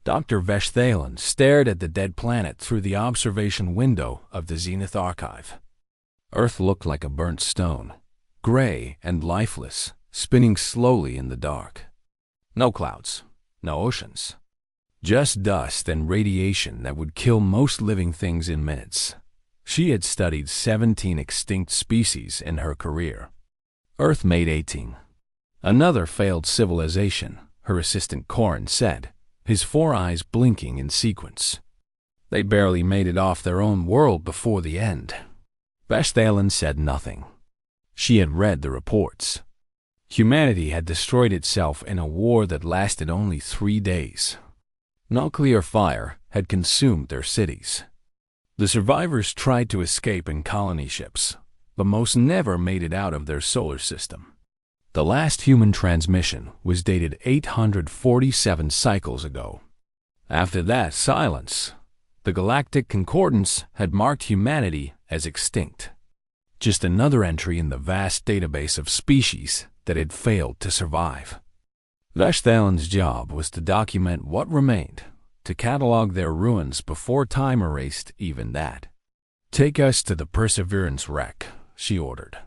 Dr. Veshthalan stared at the dead planet through the observation window of the Zenith Archive. Earth looked like a burnt stone, gray and lifeless, spinning slowly in the dark. No clouds, no oceans. Just dust and radiation that would kill most living things in minutes. She had studied 17 extinct species in her career. Earth made 18. Another failed civilization, her assistant Corin said, his 4 eyes blinking in sequence. They barely made it off their own world before the end. Veshthalan said nothing. She had read the reports. Humanity had destroyed itself in a war that lasted only 3 days. Nuclear fire had consumed their cities. The survivors tried to escape in colony ships, but most never made it out of their solar system. The last human transmission was dated 847 cycles ago. After that, silence. The Galactic Concordance had marked humanity as extinct. Just another entry in the vast database of species that had failed to survive. Veshthalan's job was to document what remained, to catalog their ruins before time erased even that. "Take us to the Perseverance wreck," she ordered.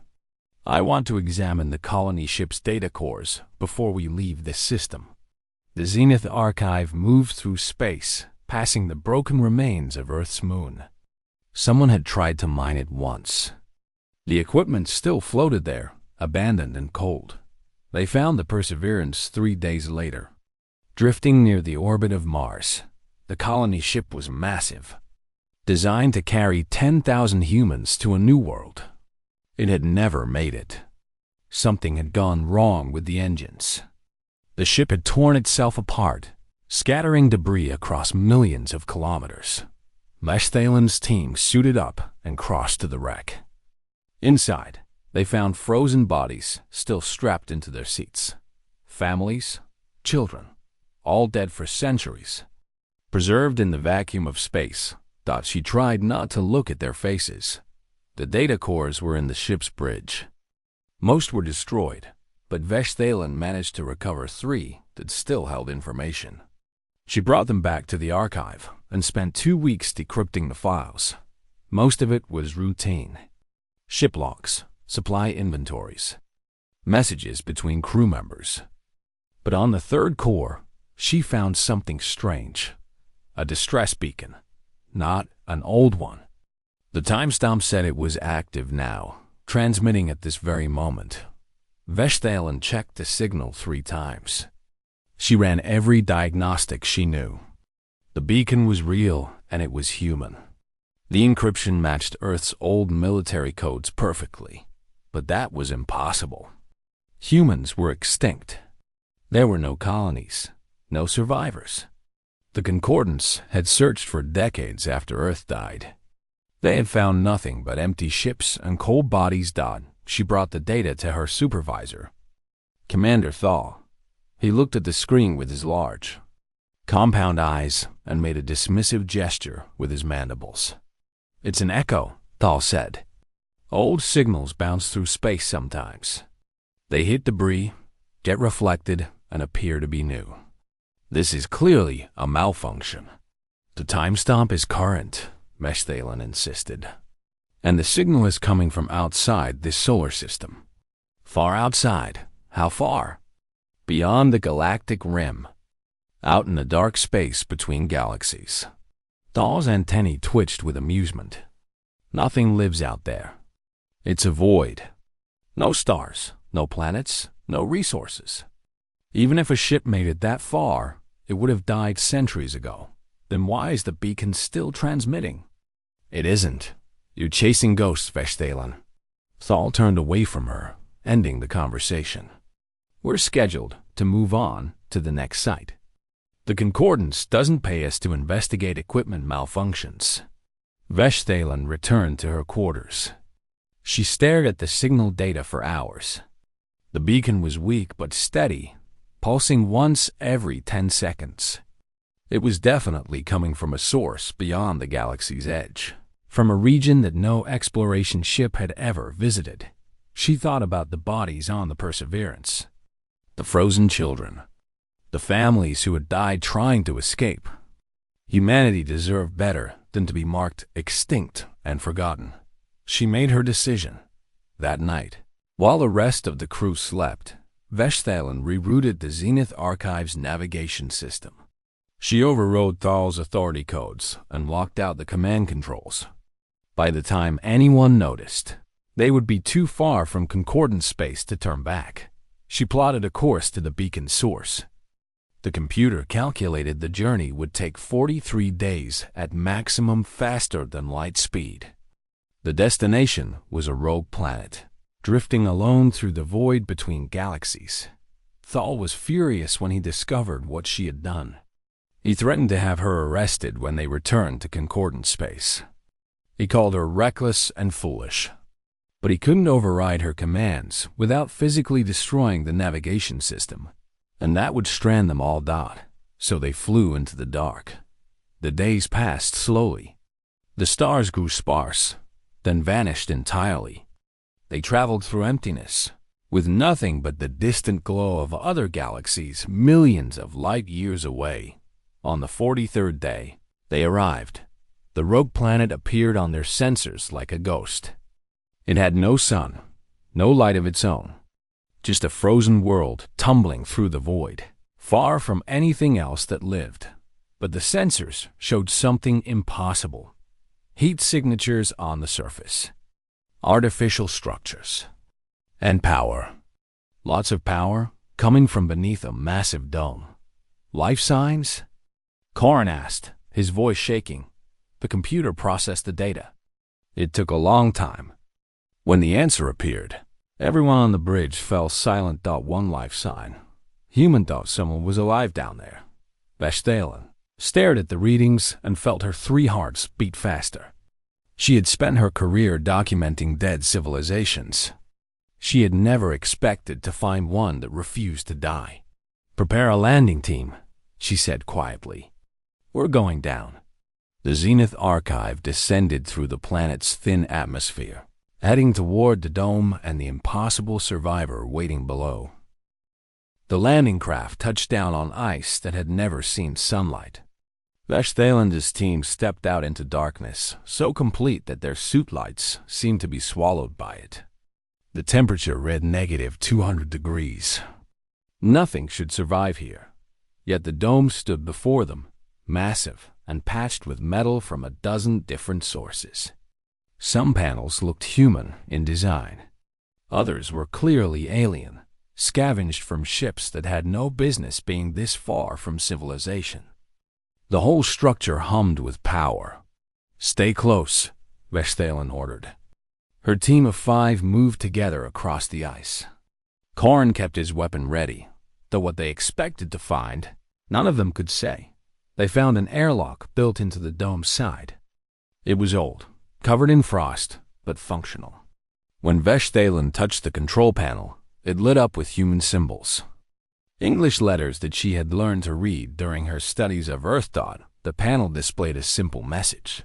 "I want to examine the colony ship's data cores before we leave this system." The Zenith Archive moved through space, passing the broken remains of Earth's moon. Someone had tried to mine it once. The equipment still floated there, abandoned and cold. They found the Perseverance 3 days later. Drifting near the orbit of Mars, the colony ship was massive, designed to carry 10,000 humans to a new world. It had never made it. Something had gone wrong with the engines. The ship had torn itself apart, scattering debris across millions of kilometers. Veshthalan's team suited up and crossed to the wreck. Inside, they found frozen bodies still strapped into their seats. Families, children, all dead for centuries. Preserved in the vacuum of space, though she tried not to look at their faces. The data cores were in the ship's bridge. Most were destroyed, but Veshthalan managed to recover 3 that still held information. She brought them back to the archive and spent 2 weeks decrypting the files. Most of it was routine. Ship logs, supply inventories, messages between crew members. But on the 3rd core, she found something strange. A distress beacon, not an old one. The timestamp said it was active now, transmitting at this very moment. Veshthalan checked the signal 3 times. She ran every diagnostic she knew. The beacon was real and it was human. The encryption matched Earth's old military codes perfectly, but that was impossible. Humans were extinct. There were no colonies, no survivors. The Concordance had searched for decades after Earth died. They had found nothing but empty ships and cold bodies. She brought the data to her supervisor, Commander Thal. He looked at the screen with his large, compound eyes and made a dismissive gesture with his mandibles. "It's an echo," Thal said. "Old signals bounce through space sometimes. They hit debris, get reflected, and appear to be new. This is clearly a malfunction." "The timestamp is current," Veshthalan insisted. "And the signal is coming from outside this solar system." "Far outside? How far?" "Beyond the galactic rim. Out in the dark space between galaxies." Thal's antennae twitched with amusement. "Nothing lives out there. It's a void. No stars, no planets, no resources. Even if a ship made it that far, it would have died centuries ago. Then why is the beacon still transmitting?" "It isn't. You're chasing ghosts, Veshthalan." Thal turned away from her, ending the conversation. "We're scheduled to move on to the next site. The Concordance doesn't pay us to investigate equipment malfunctions." Veshthalan returned to her quarters. She stared at the signal data for hours. The beacon was weak but steady, pulsing once every 10 seconds. It was definitely coming from a source beyond the galaxy's edge, from a region that no exploration ship had ever visited. She thought about the bodies on the Perseverance. The frozen children, the families who had died trying to escape. Humanity deserved better than to be marked extinct and forgotten. She made her decision. That night, while the rest of the crew slept, Veshthalin rerouted the Zenith Archive's navigation system. She overrode Thal's authority codes and locked out the command controls. By the time anyone noticed, they would be too far from concordant space to turn back. She plotted a course to the beacon source. The computer calculated the journey would take 43 days at maximum faster than light speed. The destination was a rogue planet, drifting alone through the void between galaxies. Thal was furious when he discovered what she had done. He threatened to have her arrested when they returned to concordant space. He called her reckless and foolish. But he couldn't override her commands without physically destroying the navigation system, and that would strand them all. So they flew into the dark. The days passed slowly. The stars grew sparse, then vanished entirely. They traveled through emptiness, with nothing but the distant glow of other galaxies millions of light years away. On the 43rd day, they arrived. The rogue planet appeared on their sensors like a ghost. It had no sun, no light of its own, just a frozen world tumbling through the void, far from anything else that lived. But the sensors showed something impossible. Heat signatures on the surface, artificial structures, and power. Lots of power coming from beneath a massive dome. Life signs? Corin asked, his voice shaking. The computer processed the data. It took a long time. When the answer appeared, everyone on the bridge fell silent. One life sign. Human thought someone was alive down there. Veshthalin stared at the readings and felt her 3 hearts beat faster. She had spent her career documenting dead civilizations. She had never expected to find one that refused to die. "Prepare a landing team," she said quietly. "We're going down." The Zenith Archive descended through the planet's thin atmosphere, heading toward the dome and the impossible survivor waiting below. The landing craft touched down on ice that had never seen sunlight. Veshthalin's team stepped out into darkness, so complete that their suit lights seemed to be swallowed by it. The temperature read -200 degrees. Nothing should survive here. Yet the dome stood before them, massive and patched with metal from a dozen different sources. Some panels looked human in design. Others were clearly alien, scavenged from ships that had no business being this far from civilization. The whole structure hummed with power. "Stay close," Veshthalin ordered. Her team of 5 moved together across the ice. Corin kept his weapon ready, though what they expected to find, none of them could say. They found an airlock built into the dome's side. It was old, covered in frost, but functional. When Veshthalin touched the control panel, it lit up with human symbols. English letters that she had learned to read during her studies of Earth thought. The panel displayed a simple message.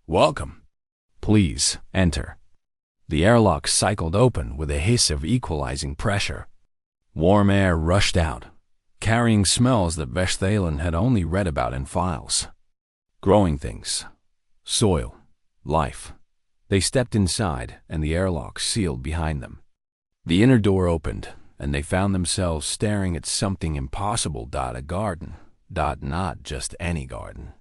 "Welcome. Please enter." The airlock cycled open with a hiss of equalizing pressure. Warm air rushed out, carrying smells that Veshthalin had only read about in files. Growing things, soil, life. They stepped inside, and the airlock sealed behind them. The inner door opened, and they found themselves staring at something impossible. A garden. Not just any garden.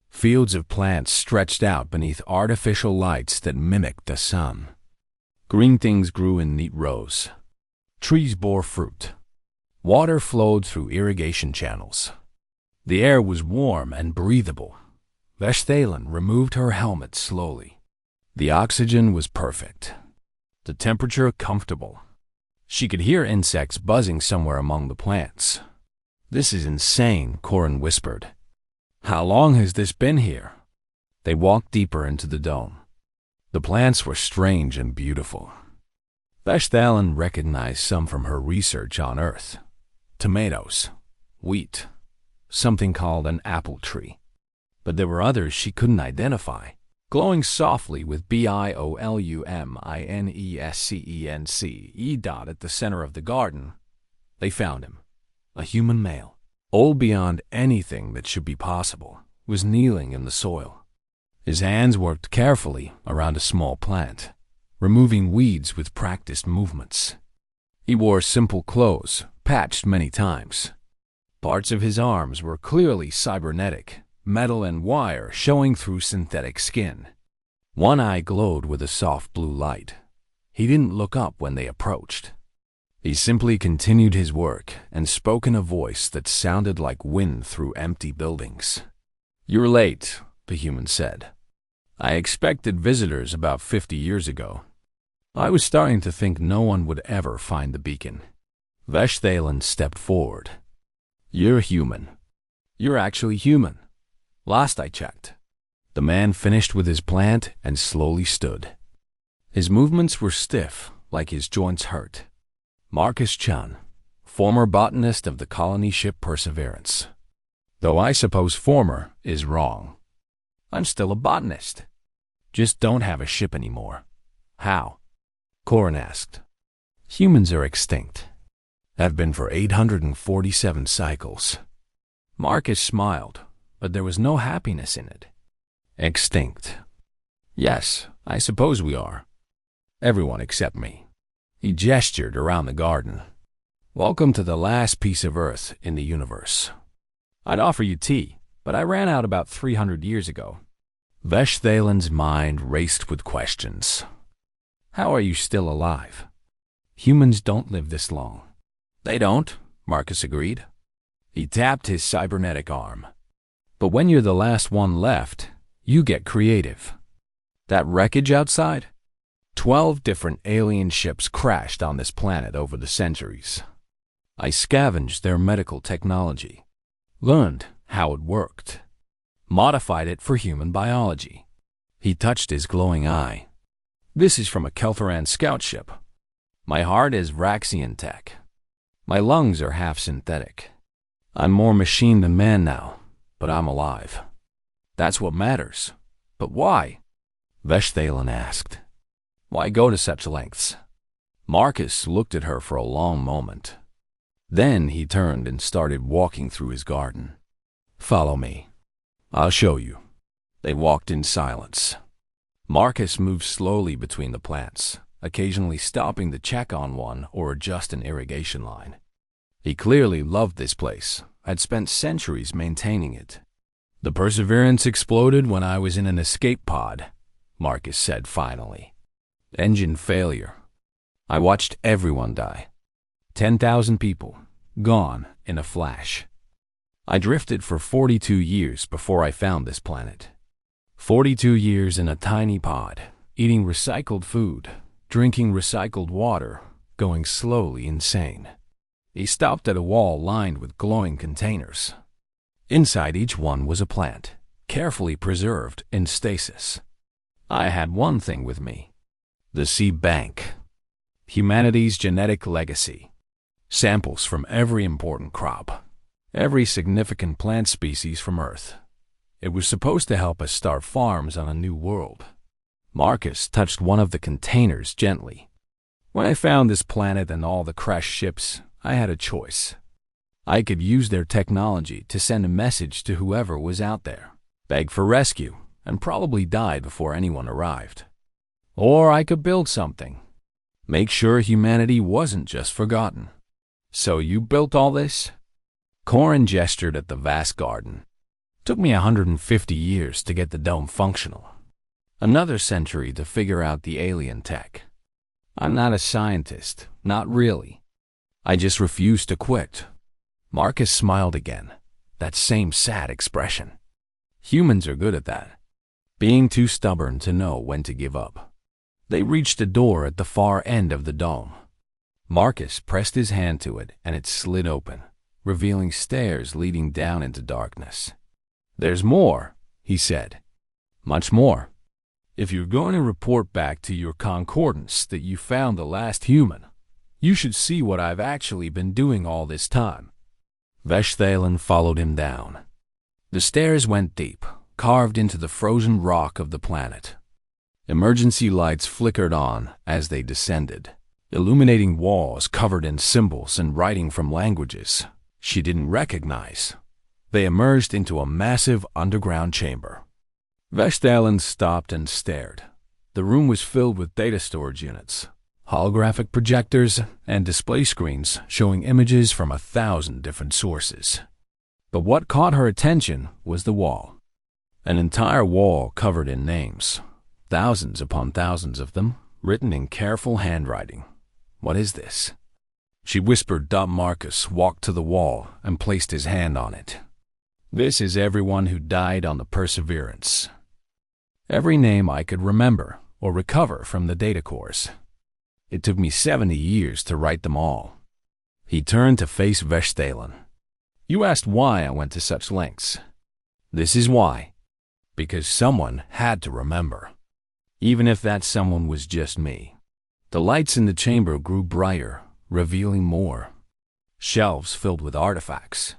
Fields of plants stretched out beneath artificial lights that mimicked the sun. Green things grew in neat rows. Trees bore fruit. Water flowed through irrigation channels. The air was warm and breathable. Veshthalin removed her helmet slowly. The oxygen was perfect. The temperature comfortable. She could hear insects buzzing somewhere among the plants. "This is insane," Corin whispered. "How long has this been here?" They walked deeper into the dome. The plants were strange and beautiful. Veshthalin recognized some from her research on Earth. Tomatoes, wheat, something called an apple tree. But there were others she couldn't identify, glowing softly with bioluminescence. At the center of the garden, they found him, a human male, old beyond anything that should be possible, was kneeling in the soil. His hands worked carefully around a small plant, removing weeds with practiced movements. He wore simple clothes, patched many times. Parts of his arms were clearly cybernetic, metal and wire showing through synthetic skin. One eye glowed with a soft blue light. He didn't look up when they approached. He simply continued his work and spoke in a voice that sounded like wind through empty buildings. "You're late," the human said. "I expected visitors about 50 years ago. I was starting to think no one would ever find the beacon." Veshthalan stepped forward. "You're human. You're actually human. Last I checked." The man finished with his plant and slowly stood. His movements were stiff, like his joints hurt. Marcus Chan, former botanist of the colony ship Perseverance. Though I suppose former is wrong. I'm still a botanist. Just don't have a ship anymore. How? Corin asked. Humans are extinct. Have been for 847 cycles. Marcus smiled, but there was no happiness in it. Extinct. Yes, I suppose we are. Everyone except me. He gestured around the garden. Welcome to the last piece of Earth in the universe. I'd offer you tea, but I ran out about 300 years ago. Veshthalan's mind raced with questions. How are you still alive? Humans don't live this long. They don't, Marcus agreed. He tapped his cybernetic arm. But when you're the last one left, you get creative. That wreckage outside? 12 different alien ships crashed on this planet over the centuries. I scavenged their medical technology, learned how it worked, modified it for human biology. He touched his glowing eye. This is from a Kelthoran scout ship. My heart is Raxian tech. My lungs are half synthetic. I'm more machine than man now, but I'm alive. That's what matters. But why? Veshthalan asked. Why go to such lengths? Marcus looked at her for a long moment. Then he turned and started walking through his garden. Follow me. I'll show you. They walked in silence. Marcus moved slowly between the plants, occasionally stopping to check on one or adjust an irrigation line. He clearly loved this place, had spent centuries maintaining it. The Perseverance exploded when I was in an escape pod, Marcus said finally. Engine failure. I watched everyone die. 10,000 people, gone in a flash. I drifted for 42 years before I found this planet. 42 years in a tiny pod, eating recycled food, drinking recycled water, going slowly insane. He stopped at a wall lined with glowing containers. Inside each one was a plant, carefully preserved in stasis. I had one thing with me. The seed bank. Humanity's genetic legacy. Samples from every important crop. Every significant plant species from Earth. It was supposed to help us start farms on a new world. Marcus touched one of the containers gently. When I found this planet and all the crashed ships, I had a choice. I could use their technology to send a message to whoever was out there, beg for rescue, and probably die before anyone arrived. Or I could build something, make sure humanity wasn't just forgotten. So you built all this? Corin gestured at the vast garden. Took me 150 years to get the dome functional. Another century to figure out the alien tech. I'm not a scientist, not really. I just refuse to quit. Marcus smiled again, that same sad expression. Humans are good at that, being too stubborn to know when to give up. They reached a door at the far end of the dome. Marcus pressed his hand to it and it slid open, revealing stairs leading down into darkness. There's more, he said. Much more. If you're going to report back to your concordance that you found the last human, you should see what I've actually been doing all this time. Veshthalan followed him down. The stairs went deep, carved into the frozen rock of the planet. Emergency lights flickered on as they descended, illuminating walls covered in symbols and writing from languages she didn't recognize. They emerged into a massive underground chamber. Veshtalen stopped and stared. The room was filled with data storage units, holographic projectors, and display screens showing images from 1,000 different sources. But what caught her attention was the wall. An entire wall covered in names, thousands upon thousands of them, written in careful handwriting. "What is this?" she whispered. Marcus walked to the wall and placed his hand on it. "This is everyone who died on the Perseverance. Every name I could remember or recover from the data cores. It took me 70 years to write them all." He turned to face Veshtalen. "You asked why I went to such lengths. This is why. Because someone had to remember. Even if that someone was just me." The lights in the chamber grew brighter, revealing more. Shelves filled with artifacts.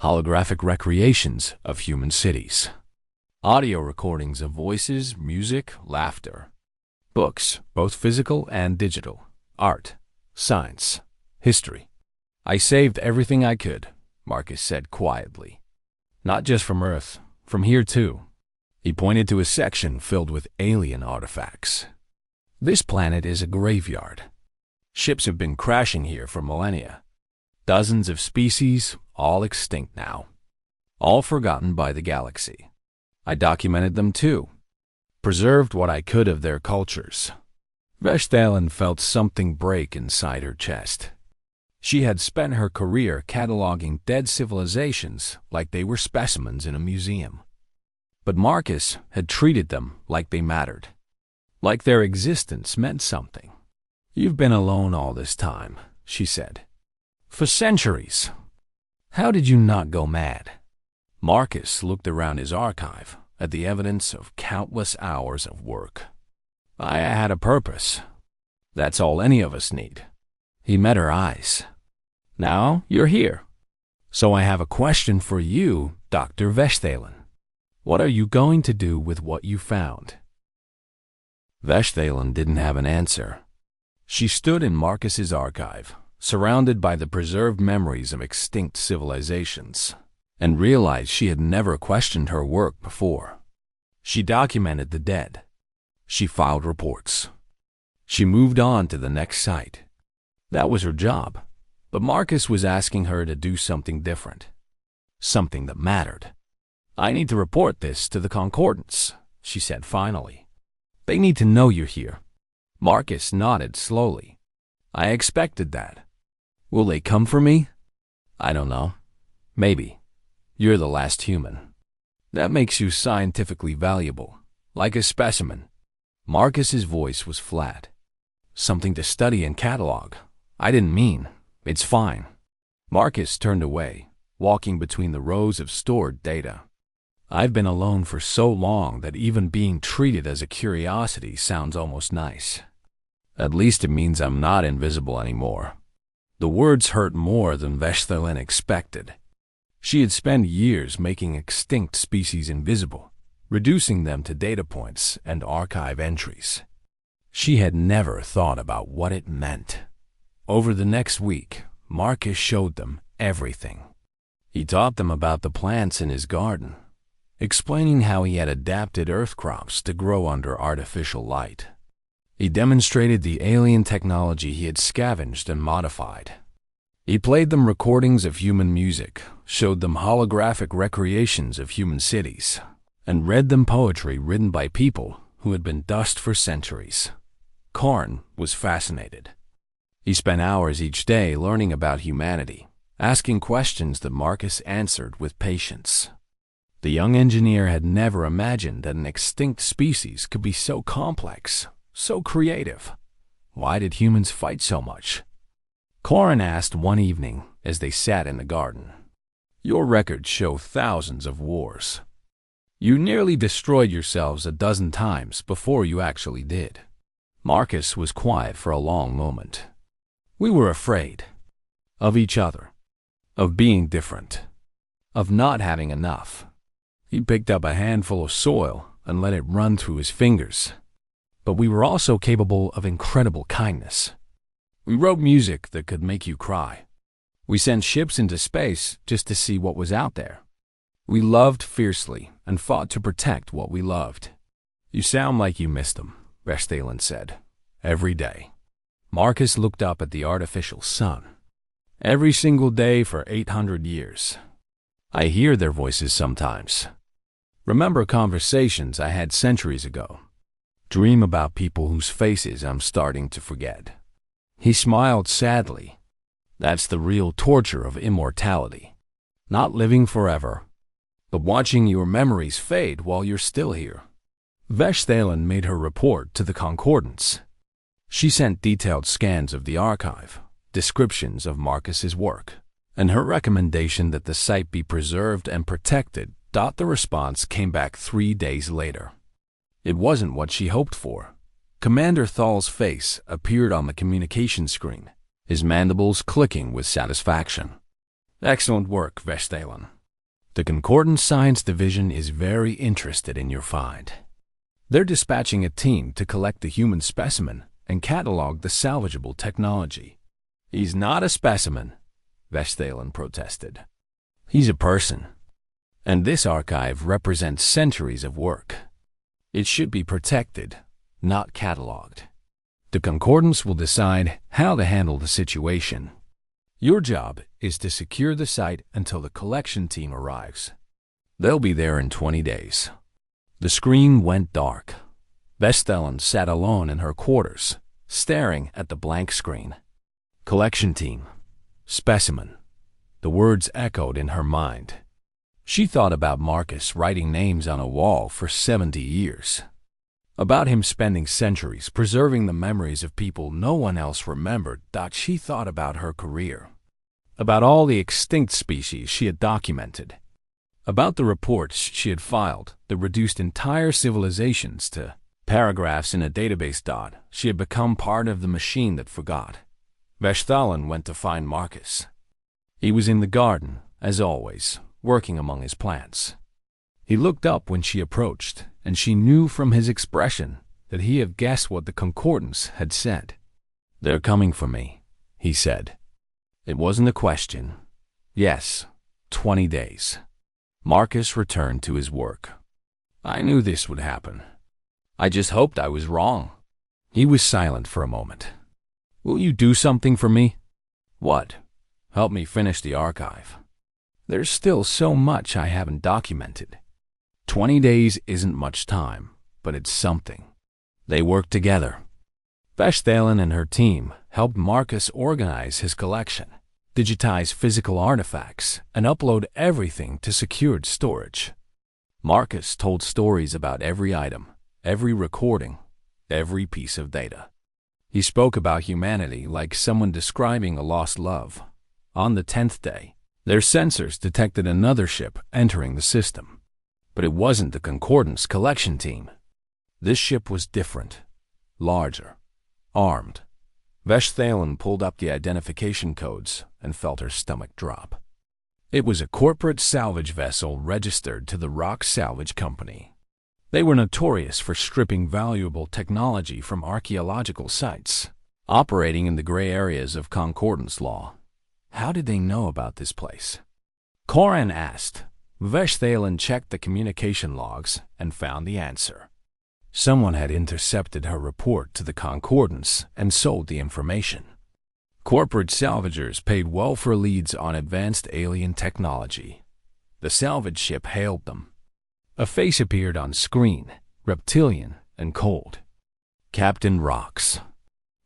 Holographic recreations of human cities. Audio recordings of voices, music, laughter. Books, both physical and digital. Art, science, history. "I saved everything I could," Marcus said quietly. "Not just from Earth, from here too." He pointed to a section filled with alien artifacts. "This planet is a graveyard. Ships have been crashing here for millennia. Dozens of species, all extinct now. All forgotten by the galaxy. I documented them too. Preserved what I could of their cultures." Veshtalen felt something break inside her chest. She had spent her career cataloging dead civilizations like they were specimens in a museum. But Marcus had treated them like they mattered, like their existence meant something. "You've been alone all this time," she said. "For centuries. How did you not go mad?" Marcus looked around his archive at the evidence of countless hours of work. "I had a purpose. That's all any of us need." He met her eyes. "Now you're here. So I have a question for you, Dr. Veshtalen. What are you going to do with what you found?" Veshtalen didn't have an answer. She stood in Marcus's archive, surrounded by the preserved memories of extinct civilizations, and realized she had never questioned her work before. She documented the dead. She filed reports. She moved on to the next site. That was her job. But Marcus was asking her to do something different. Something that mattered. "I need to report this to the Concordance," she said finally. "They need to know you're here." Marcus nodded slowly. "I expected that. Will they come for me?" "I don't know. Maybe. You're the last human. That makes you scientifically valuable, like a specimen." Marcus's voice was flat. "Something to study and catalog. I didn't mean. It's fine." Marcus turned away, walking between the rows of stored data. "I've been alone for so long that even being treated as a curiosity sounds almost nice. At least it means I'm not invisible anymore." The words hurt more than Veshtalen expected. She had spent years making extinct species invisible, reducing them to data points and archive entries. She had never thought about what it meant. Over the next week, Marcus showed them everything. He taught them about the plants in his garden, explaining how he had adapted earth crops to grow under artificial light. He demonstrated the alien technology he had scavenged and modified. He played them recordings of human music, showed them holographic recreations of human cities, and read them poetry written by people who had been dust for centuries. Karn was fascinated. He spent hours each day learning about humanity, asking questions that Marcus answered with patience. The young engineer had never imagined that an extinct species could be so complex, so creative. Why did humans fight so much? Corin asked one evening as they sat in the garden. "Your records show thousands of wars. You nearly destroyed yourselves a dozen times before you actually did." Marcus was quiet for a long moment. "We were afraid. Of each other. Of being different. Of not having enough." He picked up a handful of soil and let it run through his fingers. "But we were also capable of incredible kindness. We wrote music that could make you cry. We sent ships into space just to see what was out there. We loved fiercely and fought to protect what we loved. You sound like you missed them, Vestalen said. Every day. Marcus looked up at the artificial sun. Every single day for 800 years. I hear their voices sometimes. Remember conversations I had centuries ago. Dream about people whose faces I'm starting to forget. He smiled sadly. That's the real torture of immortality. Not living forever, but watching your memories fade while you're still here. Vestalen made her report to the Concordance. She sent detailed scans of the archive, descriptions of Marcus's work, and her recommendation that the site be preserved and protected. The response came back 3 days later. It wasn't what she hoped for. Commander Thal's face appeared on the communication screen, his mandibles clicking with satisfaction. Excellent work, Vestalen. The Concordance Science Division is very interested in your find. They're dispatching a team to collect the human specimen and catalog the salvageable technology. He's not a specimen, Vestalen protested. He's a person. And this archive represents centuries of work. It should be protected, not cataloged. The Concordance will decide how to handle the situation. Your job is to secure the site until the collection team arrives. They'll be there in 20 days. The screen went dark. Vestalen sat alone in her quarters, staring at the blank screen. Collection team. Specimen. The words echoed in her mind. She thought about Marcus writing names on a wall for 70 years. About him spending centuries preserving the memories of people no one else remembered. She thought about her career. About all the extinct species she had documented. About the reports she had filed that reduced entire civilizations to paragraphs in a database. She had become part of the machine that forgot. Vestalen went to find Marcus. He was in the garden, as always, working among his plants. He looked up when she approached, and she knew from his expression that he had guessed what the Concordance had said. "They're coming for me," he said. It wasn't a question. Yes, 20 days. Marcus returned to his work. I knew this would happen. I just hoped I was wrong. He was silent for a moment. Will you do something for me? What? Help me finish the archive. There's still so much I haven't documented. 20 days isn't much time, but it's something. They worked together. Vestalen and her team helped Marcus organize his collection, digitize physical artifacts, and upload everything to secured storage. Marcus told stories about every item, every recording, every piece of data. He spoke about humanity like someone describing a lost love. On the 10th day, their sensors detected another ship entering the system. But it wasn't the Concordance collection team. This ship was different, larger, armed. Vestalen pulled up the identification codes and felt her stomach drop. It was a corporate salvage vessel registered to the Rock Salvage Company. They were notorious for stripping valuable technology from archaeological sites, operating in the gray areas of Concordance law. How did they know about this place? Corin asked. Vestalen checked the communication logs and found the answer. Someone had intercepted her report to the Concordance and sold the information. Corporate salvagers paid well for leads on advanced alien technology. The salvage ship hailed them. A face appeared on screen, reptilian and cold. Captain Rox.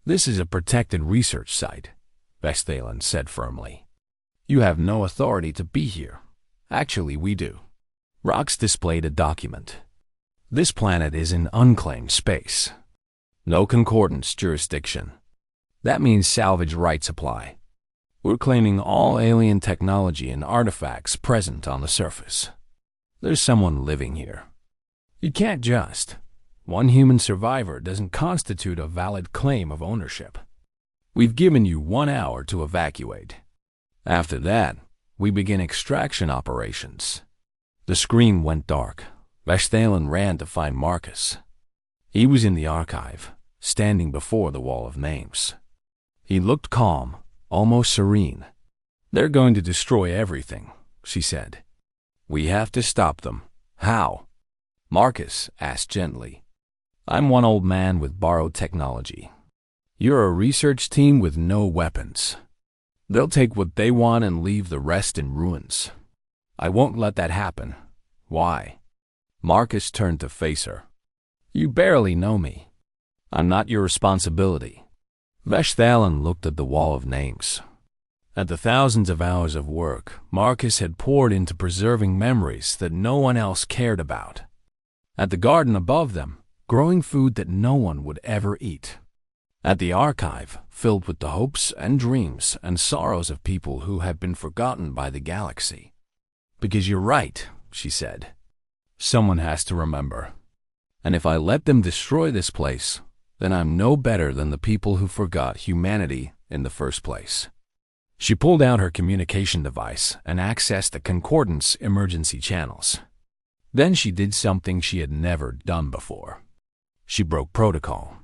This is a protected research site, Vestalen said firmly. You have no authority to be here. Actually, we do. Rox displayed a document. This planet is in unclaimed space. No Concordance jurisdiction. That means salvage rights apply. We're claiming all alien technology and artifacts present on the surface. There's someone living here. You can't just. One human survivor doesn't constitute a valid claim of ownership. We've given you 1 hour to evacuate. After that, we begin extraction operations. The screen went dark. Vestalen ran to find Marcus. He was in the archive, standing before the wall of names. He looked calm, almost serene. They're going to destroy everything, she said. We have to stop them. How? Marcus asked gently. I'm one old man with borrowed technology. You're a research team with no weapons. They'll take what they want and leave the rest in ruins. I won't let that happen. Why? Marcus turned to face her. You barely know me. I'm not your responsibility. Veshthalan looked at the wall of names. At the thousands of hours of work Marcus had poured into preserving memories that no one else cared about. At the garden above them, growing food that no one would ever eat. At the archive, filled with the hopes and dreams and sorrows of people who had been forgotten by the galaxy. Because you're right, she said. Someone has to remember. And if I let them destroy this place, then I'm no better than the people who forgot humanity in the first place. She pulled out her communication device and accessed the Concordance emergency channels. Then she did something she had never done before. She broke protocol.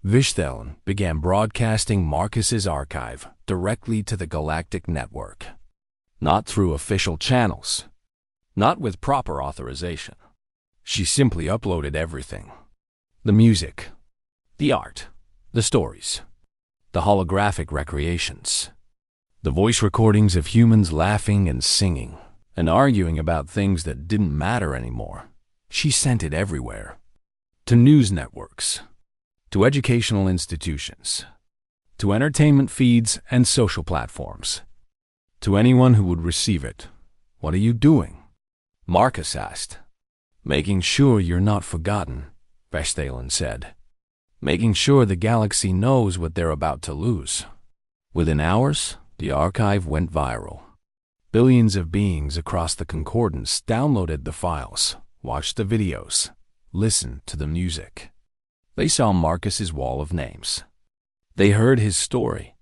Veshthalan began broadcasting Marcus's archive directly to the Galactic Network. Not through official channels. Not with proper authorization. She simply uploaded everything. The music, the art, the stories, the holographic recreations, the voice recordings of humans laughing and singing and arguing about things that didn't matter anymore. She sent it everywhere. To news networks, to educational institutions, to entertainment feeds and social platforms. To anyone who would receive it. What are you doing? Marcus asked. Making sure you're not forgotten, Veshthalan said. Making sure the galaxy knows what they're about to lose. Within hours, the archive went viral. Billions of beings across the Concordance downloaded the files, watched the videos, listened to the music. They saw Marcus's wall of names. They heard his story.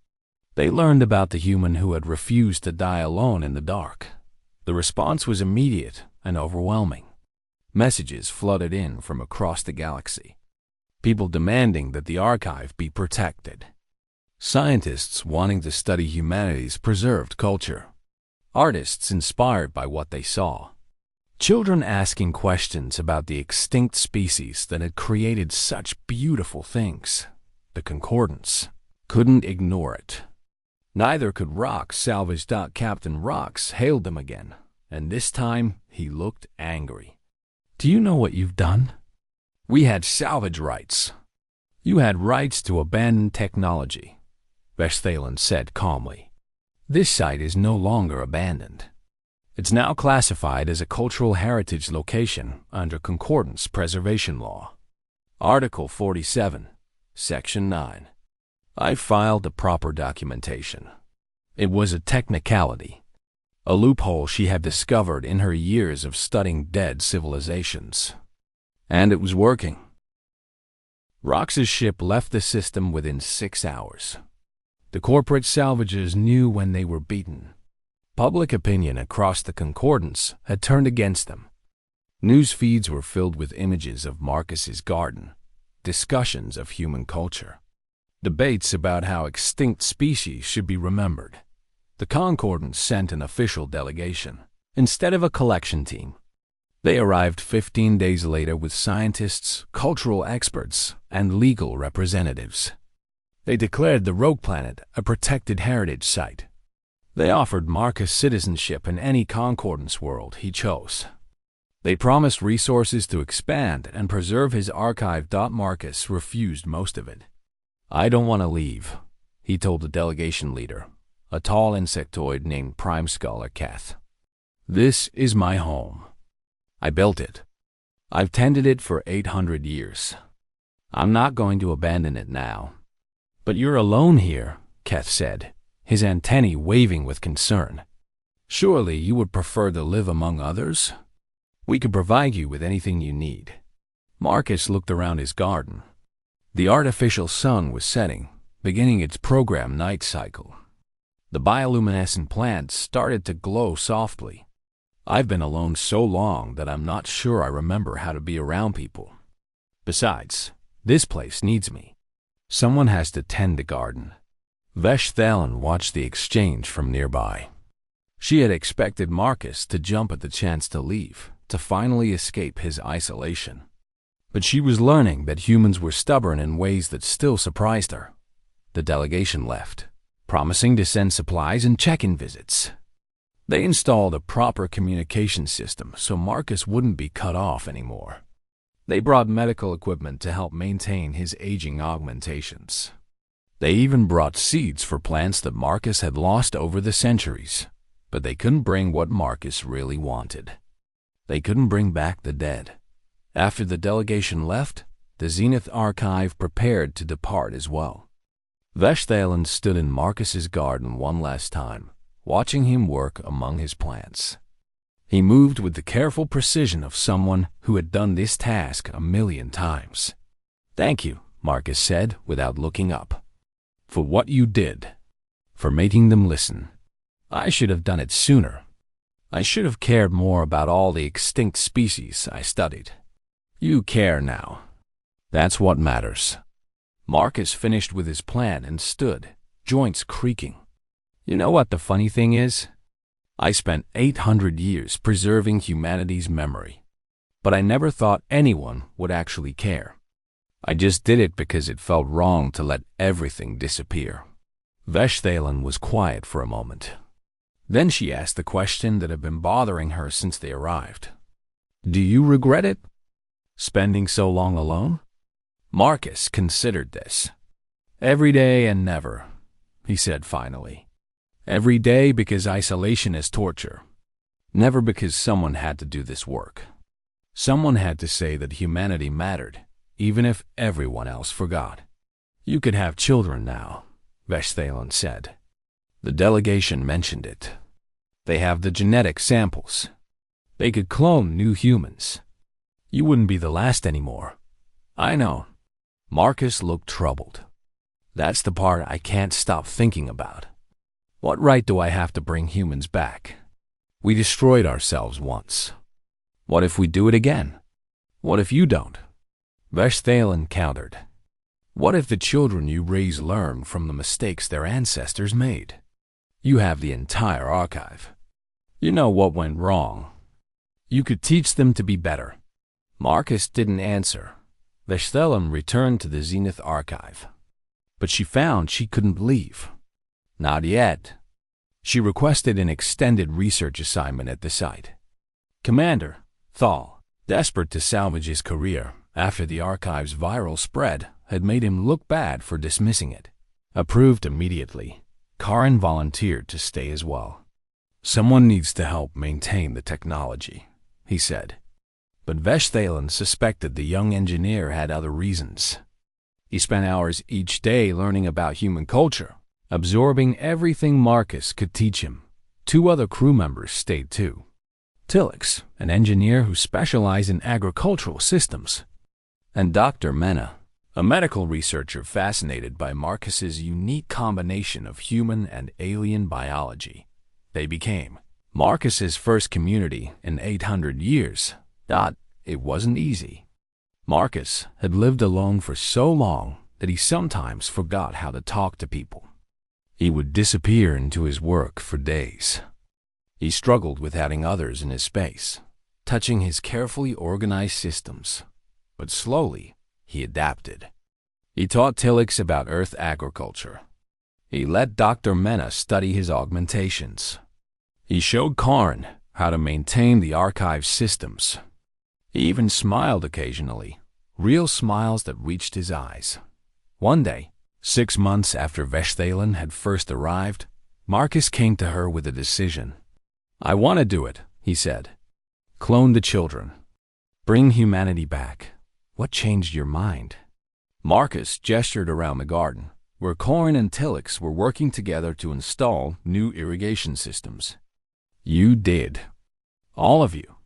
They learned about the human who had refused to die alone in the dark. The response was immediate and overwhelming. Messages flooded in from across the galaxy. People demanding that the archive be protected. Scientists wanting to study humanity's preserved culture. Artists inspired by what they saw. Children asking questions about the extinct species that had created such beautiful things. The Concordance couldn't ignore it. Neither could Rox salvage. Captain Rox hailed them again, and this time he looked angry. Do you know what you've done? We had salvage rights. You had rights to abandon technology, Veshthalan said calmly. This site is no longer abandoned. It's now classified as a cultural heritage location under Concordance Preservation Law. Article 47, Section 9. I filed the proper documentation. It was a technicality, a loophole she had discovered in her years of studying dead civilizations. And it was working. Rox's ship left the system within 6 hours. The corporate salvagers knew when they were beaten. Public opinion across the Concordance had turned against them. News feeds were filled with images of Marcus's garden, discussions of human culture, debates about how extinct species should be remembered. The Concordance sent an official delegation instead of a collection team. They arrived 15 days later with scientists, cultural experts, and legal representatives. They declared the rogue planet a protected heritage site. They offered Marcus citizenship in any Concordance world he chose. They promised resources to expand and preserve his archive. Marcus refused most of it. I don't want to leave, he told the delegation leader, a tall insectoid named Prime Scholar Keth. This is my home. I built it. I've tended it for 800 years. I'm not going to abandon it now. But you're alone here, Keth said, his antennae waving with concern. Surely you would prefer to live among others? We could provide you with anything you need. Marcus looked around his garden. The artificial sun was setting, beginning its programmed night cycle. The bioluminescent plants started to glow softly. I've been alone so long that I'm not sure I remember how to be around people. Besides, this place needs me. Someone has to tend the garden. Veshthalan watched the exchange from nearby. She had expected Marcus to jump at the chance to leave, to finally escape his isolation. But she was learning that humans were stubborn in ways that still surprised her. The delegation left, promising to send supplies and check-in visits. They installed a proper communication system so Marcus wouldn't be cut off anymore. They brought medical equipment to help maintain his aging augmentations. They even brought seeds for plants that Marcus had lost over the centuries, but they couldn't bring what Marcus really wanted. They couldn't bring back the dead. After the delegation left, the Zenith Archive prepared to depart as well. Veshthalen stood in Marcus's garden one last time, watching him work among his plants. He moved with the careful precision of someone who had done this task 1,000,000 times. "Thank you," Marcus said without looking up, "for what you did, for making them listen. I should have done it sooner. I should have cared more about all the extinct species I studied. You care now. That's what matters." Marcus finished with his plan and stood, joints creaking. "You know what the funny thing is? I spent 800 years preserving humanity's memory, but I never thought anyone would actually care. I just did it because it felt wrong to let everything disappear." Veshthalen was quiet for a moment. Then she asked the question that had been bothering her since they arrived. "Do you regret it? Spending so long alone?" Marcus considered this. "Every day and never," he said finally. "Every day because isolation is torture. Never because someone had to do this work. Someone had to say that humanity mattered, even if everyone else forgot." "You could have children now," Veshthalen said. The delegation mentioned it. "They have the genetic samples. They could clone new humans. You wouldn't be the last anymore." "I know." Marcus looked troubled. "That's the part I can't stop thinking about. What right do I have to bring humans back? We destroyed ourselves once. What if we do it again? What if you don't?" Veshthalen countered. "What if the children you raise learn from the mistakes their ancestors made? You have the entire archive. You know what went wrong. You could teach them to be better." Marcus didn't answer. Veshthalen returned to the Zenith Archive. But she found she couldn't leave. Not yet. She requested an extended research assignment at the site. Commander Thal, desperate to salvage his career after the archive's viral spread had made him look bad for dismissing it, approved immediately. Karin volunteered to stay as well. "Someone needs to help maintain the technology," he said. But Veshthalen suspected the young engineer had other reasons. He spent hours each day learning about human culture, absorbing everything Marcus could teach him. 2 other crew members stayed too. Tillix, an engineer who specialized in agricultural systems, and Dr. Mena, a medical researcher fascinated by Marcus's unique combination of human and alien biology. They became Marcus's first community in 800 years. It wasn't easy. Marcus had lived alone for so long that he sometimes forgot how to talk to people. He would disappear into his work for days. He struggled with adding others in his space, touching his carefully organized systems. But slowly, he adapted. He taught Tillix about Earth agriculture. He let Dr. Mena study his augmentations. He showed Karin how to maintain the archive's systems. He even smiled occasionally, real smiles that reached his eyes. One day, 6 months after Veshthalen had first arrived, Marcus came to her with a decision. "I want to do it," he said. "Clone the children. Bring humanity back. What changed your mind?" Marcus gestured around the garden, where Karin and Tillix were working together to install new irrigation systems. "You did. All of you.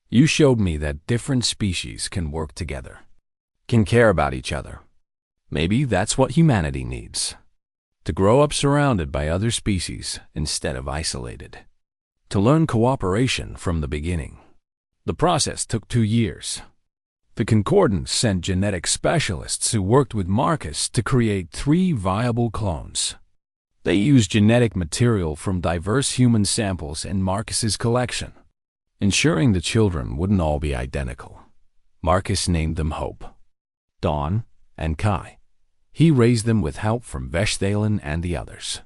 You showed me that different species can work together, can care about each other. Maybe that's what humanity needs. To grow up surrounded by other species instead of isolated. To learn cooperation from the beginning." The process took 2 years. The Concordance sent genetic specialists who worked with Marcus to create 3 viable clones. They used genetic material from diverse human samples in Marcus's collection, ensuring the children wouldn't all be identical. Marcus named them Hope, Dawn, and Kai. He raised them with help from Veshthalin and the others.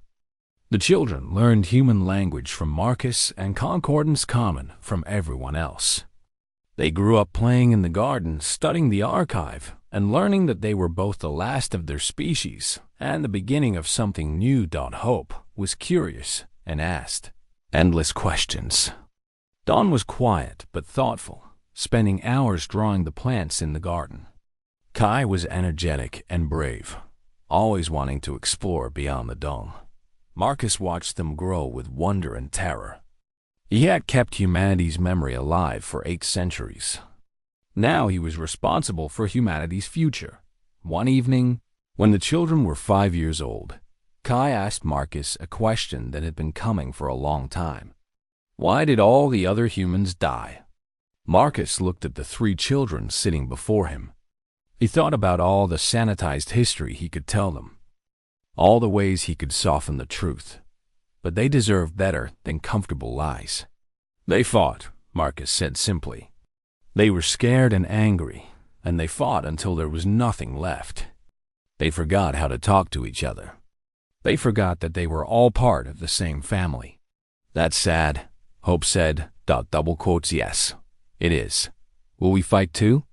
The children learned human language from Marcus and Concordance Common from everyone else. They grew up playing in the garden, studying the archive, and learning that they were both the last of their species and the beginning of something new. Hope was curious and asked endless questions. Dawn was quiet but thoughtful, spending hours drawing the plants in the garden. Kai was energetic and brave, always wanting to explore beyond the dome. Marcus watched them grow with wonder and terror. He had kept humanity's memory alive for 8 centuries. Now he was responsible for humanity's future. One evening, when the children were 5 years old, Kai asked Marcus a question that had been coming for a long time. Why did all the other humans die? Marcus looked at the 3 children sitting before him. He thought about all the sanitized history he could tell them, all the ways he could soften the truth. But they deserved better than comfortable lies. They fought, Marcus said simply. They were scared and angry, and they fought until there was nothing left. They forgot how to talk to each other. They forgot that they were all part of the same family. That's sad, Hope said, double quotes, yes, it is. Will we fight too?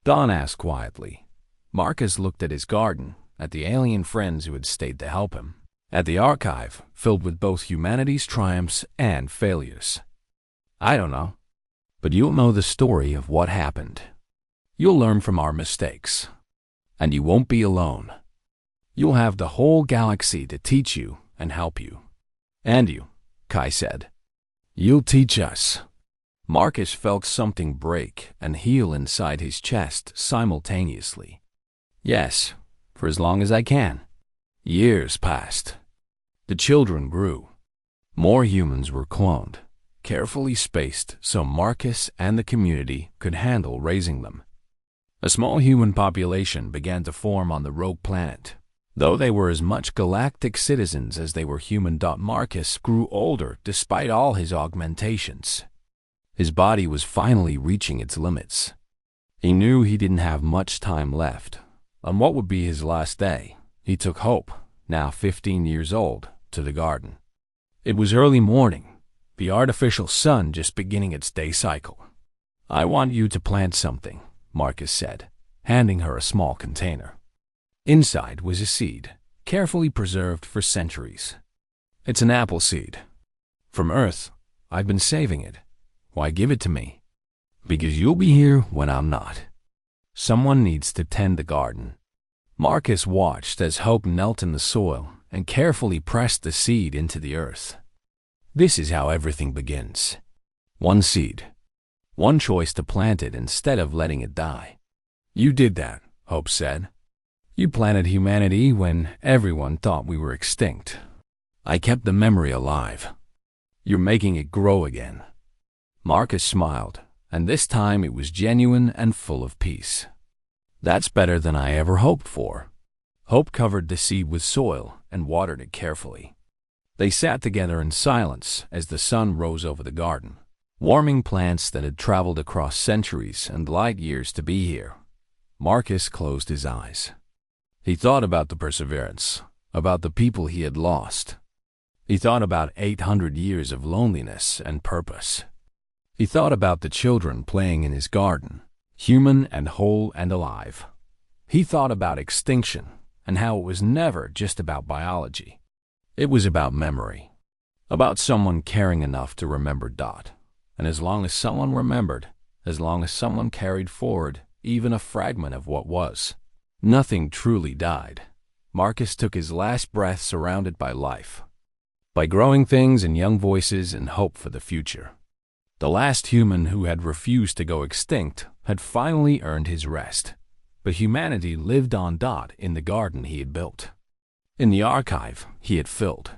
Dawn asked quietly. Marcus looked at his garden, at the alien friends who had stayed to help him, at the archive filled with both humanity's triumphs and failures. I don't know, but you'll know the story of what happened. You'll learn from our mistakes, and you won't be alone. You'll have the whole galaxy to teach you and help you. And you, Kai said. You'll teach us. Marcus felt something break and heal inside his chest simultaneously. Yes, for as long as I can. Years passed. The children grew. More humans were cloned, carefully spaced so Marcus and the community could handle raising them. A small human population began to form on the rogue planet. Though they were as much galactic citizens as they were human. Marcus grew older despite all his augmentations. His body was finally reaching its limits. He knew he didn't have much time left. On what would be his last day, he took Hope, now 15 years old, to the garden. It was early morning, the artificial sun just beginning its day cycle. I want you to plant something, Marcus said, handing her a small container. Inside was a seed, carefully preserved for centuries. It's an apple seed. From Earth, I've been saving it. Why give it to me? Because you'll be here when I'm not. Someone needs to tend the garden. Marcus watched as Hope knelt in the soil and carefully pressed the seed into the earth. This is how everything begins. One seed. One choice to plant it instead of letting it die. You did that, Hope said. You planted humanity when everyone thought we were extinct. I kept the memory alive. You're making it grow again. Marcus smiled, and this time it was genuine and full of peace. That's better than I ever hoped for. Hope covered the seed with soil and watered it carefully. They sat together in silence as the sun rose over the garden, warming plants that had traveled across centuries and light years to be here. Marcus closed his eyes. He thought about the perseverance, about the people he had lost. He thought about 800 years of loneliness and purpose. He thought about the children playing in his garden, human and whole and alive. He thought about extinction and how it was never just about biology. It was about memory, about someone caring enough to remember. And as long as someone remembered, as long as someone carried forward even a fragment of what was, nothing truly died. Marcus took his last breath surrounded by life, by growing things and young voices and hope for the future. The last human who had refused to go extinct had finally earned his rest, but humanity lived on. In the garden he had built, in the archive he had filled,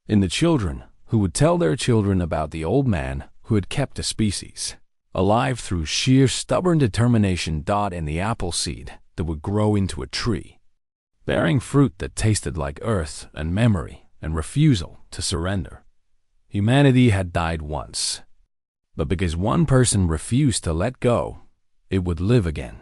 in the children who would tell their children about the old man who had kept a species alive through sheer stubborn determination. In the apple seed that would grow into a tree, bearing fruit that tasted like earth and memory and refusal to surrender. Humanity had died once, but because one person refused to let go, it would live again.